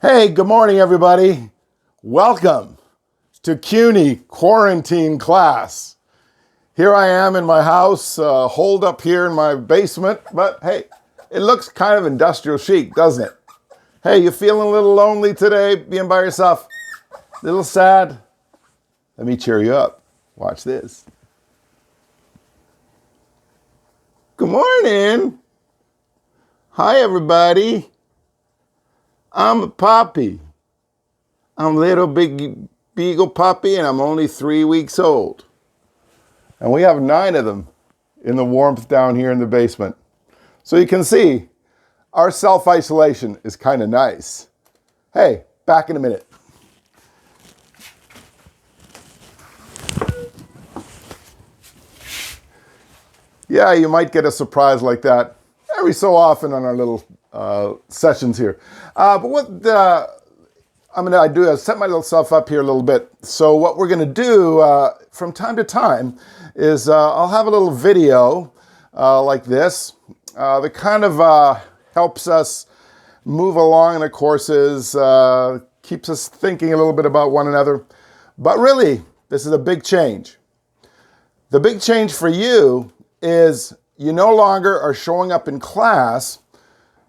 Hey, good morning, everybody. Welcome to CUNY quarantine class. Here I am in my house, holed up here in my basement, but hey, it looks kind of industrial chic, doesn't it? Hey, you feeling a little lonely today, being by yourself? A little sad? Let me cheer you up. Watch this. Good morning. Hi, everybody. I'm a puppy. I'm a little big beagle puppy, and I'm only 3 weeks old. And we have 9 of them in the warmth down here in the basement. So you can see, our self-isolation is kind of nice. Hey, back in a minute. Yeah, you might get a surprise like that every so often on our little sessions here. But what I'm going to do is set my little self up here a little bit. So what we're going to do from time to time is I'll have a little video like this that kind of helps us move along in the courses, keeps us thinking a little bit about one another. But really, this is a big change. The big change for you is you no longer are showing up in class.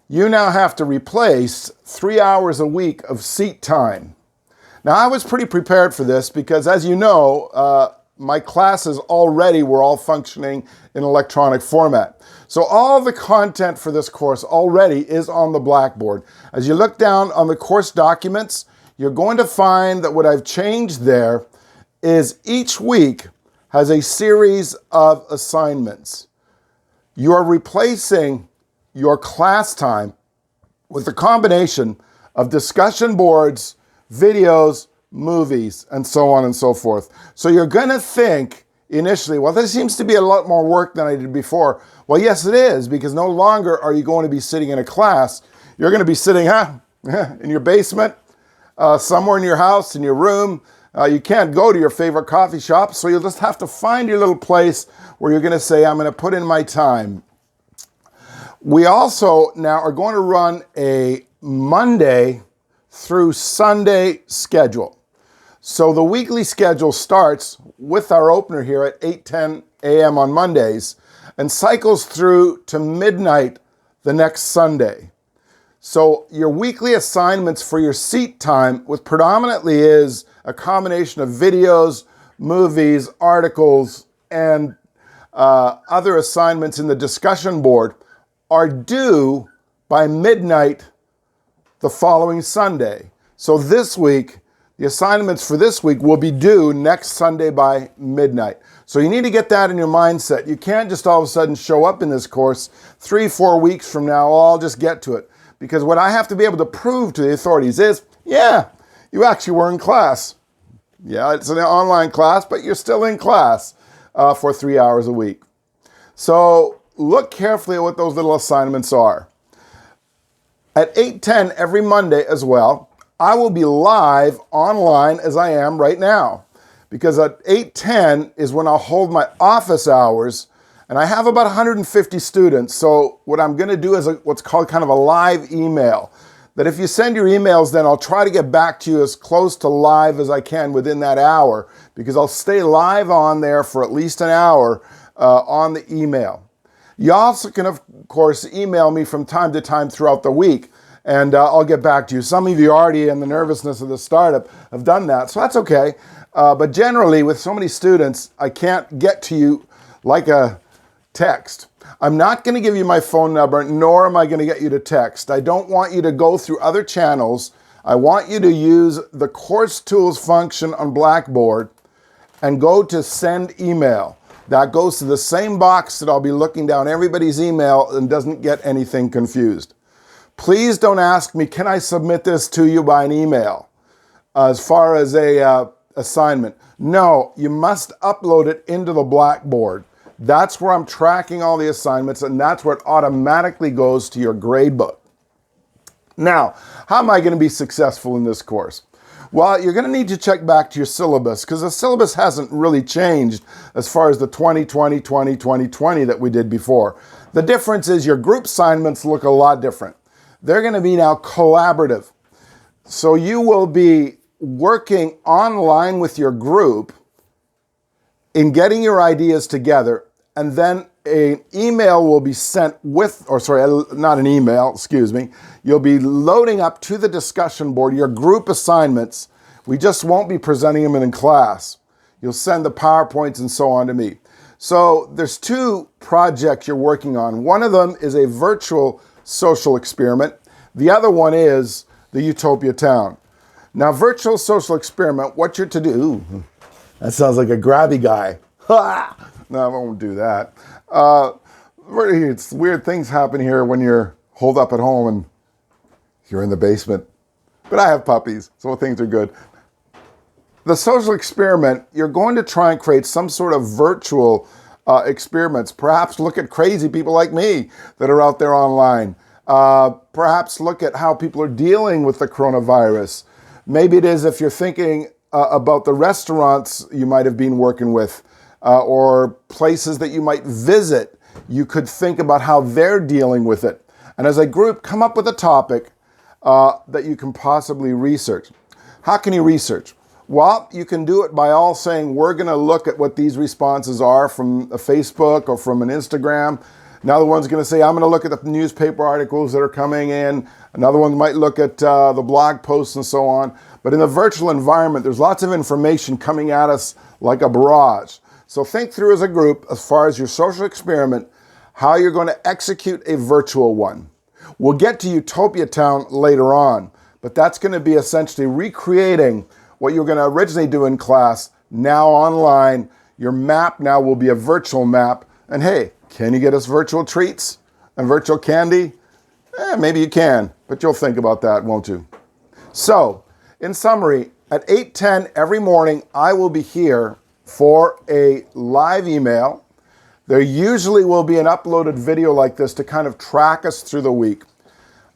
You now have to replace 3 hours a week of seat time. Now, I was pretty prepared for this because, as you know, my classes already were all functioning in electronic format. So all the content for this course already is on the blackboard. As you look down on the course documents, you're going to find that what I've changed there is each week has a series of assignments. You are replacing your class time with a combination of discussion boards, videos, movies, and so on and so forth. So you're going to think initially, well, this seems to be a lot more work than I did before. Well, yes, it is, because no longer are you going to be sitting in a class. You're going to be sitting in your basement, somewhere in your house, in your room. You can't go to your favorite coffee shop, so you'll just have to find your little place where you're going to say, I'm going to put in my time. We also now are going to run a Monday through Sunday schedule. So the weekly schedule starts with our opener here at 8:10 a.m. on Mondays and cycles through to midnight the next Sunday. So your weekly assignments for your seat time, which predominantly is a combination of videos, movies, articles, and other assignments in the discussion board, are due by midnight the following Sunday. So this week, the assignments for this week will be due next Sunday by midnight. So you need to get that in your mindset. You can't just all of a sudden show up in this course 3-4 weeks from now, I'll just get to it. Because what I have to be able to prove to the authorities is, yeah, you actually were in class. Yeah, it's an online class, but you're still in class for 3 hours a week. So look carefully at what those little assignments are. At 8:10 every Monday as well, I will be live online as I am right now. Because at 8:10 is when I'll hold my office hours, and I have about 150 students. So what I'm going to do is what's called kind of a live email. That if you send your emails, then I'll try to get back to you as close to live as I can within that hour, because I'll stay live on there for at least an hour on the email. You also can, of course, email me from time to time throughout the week, and I'll get back to you. Some of you already, in the nervousness of the startup, have done that, so that's okay. But generally, with so many students, I can't get to you like a text. I'm not going to give you my phone number, nor am I going to get you to text. I don't want you to go through other channels. I want you to use the Course Tools function on Blackboard and go to Send Email. That goes to the same box that I'll be looking down everybody's email and doesn't get anything confused. Please don't ask me, can I submit this to you by an email as far as a assignment? No, you must upload it into the Blackboard. That's where I'm tracking all the assignments, and that's where it automatically goes to your grade book. Now, how am I going to be successful in this course? Well, you're going to need to check back to your syllabus, because the syllabus hasn't really changed as far as the 2020, 2020 that we did before. The difference is your group assignments look a lot different. They're going to be now collaborative. So you will be working online with your group in getting your ideas together, and then an email will be sent with, or sorry, not an email, excuse me. You'll be loading up to the discussion board your group assignments. We just won't be presenting them in class. You'll send the PowerPoints and so on to me. So there's two projects you're working on. One of them is a virtual social experiment. The other one is the Utopia Town. Now, virtual social experiment, what you're to do, that sounds like a grabby guy. No, I won't do that. It's weird things happen here when you're holed up at home and you're in the basement. But I have puppies, so things are good. The social experiment, you're going to try and create some sort of virtual experiments. Perhaps look at crazy people like me that are out there online. Perhaps look at how people are dealing with the coronavirus. Maybe it is if you're thinking about the restaurants you might have been working with or places that you might visit, you could think about how they're dealing with it. And as a group, come up with a topic that you can possibly research. How can you research? Well, you can do it by all saying, we're going to look at what these responses are from a Facebook or from an Instagram. Another one's going to say, I'm going to look at the newspaper articles that are coming in. Another one might look at the blog posts and so on. But in the virtual environment, there's lots of information coming at us like a barrage. So think through as a group, as far as your social experiment, how you're going to execute a virtual one. We'll get to Utopia Town later on, but that's going to be essentially recreating what you're going to originally do in class, now online. Your map now will be a virtual map. And hey, can you get us virtual treats and virtual candy? Maybe you can, but you'll think about that, won't you? So, in summary, at 8:10 every morning, I will be here for a live email. There usually will be an uploaded video like this to kind of track us through the week.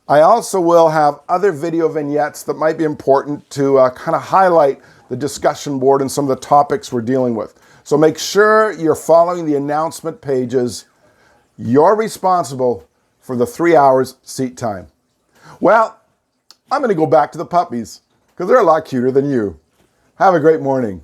I also will have other video vignettes that might be important to kind of highlight the discussion board and some of the topics we're dealing with. So make sure you're following the announcement pages. You're responsible for the 3 hours seat time. Well, I'm going to go back to the puppies because they're a lot cuter than you. Have a great morning.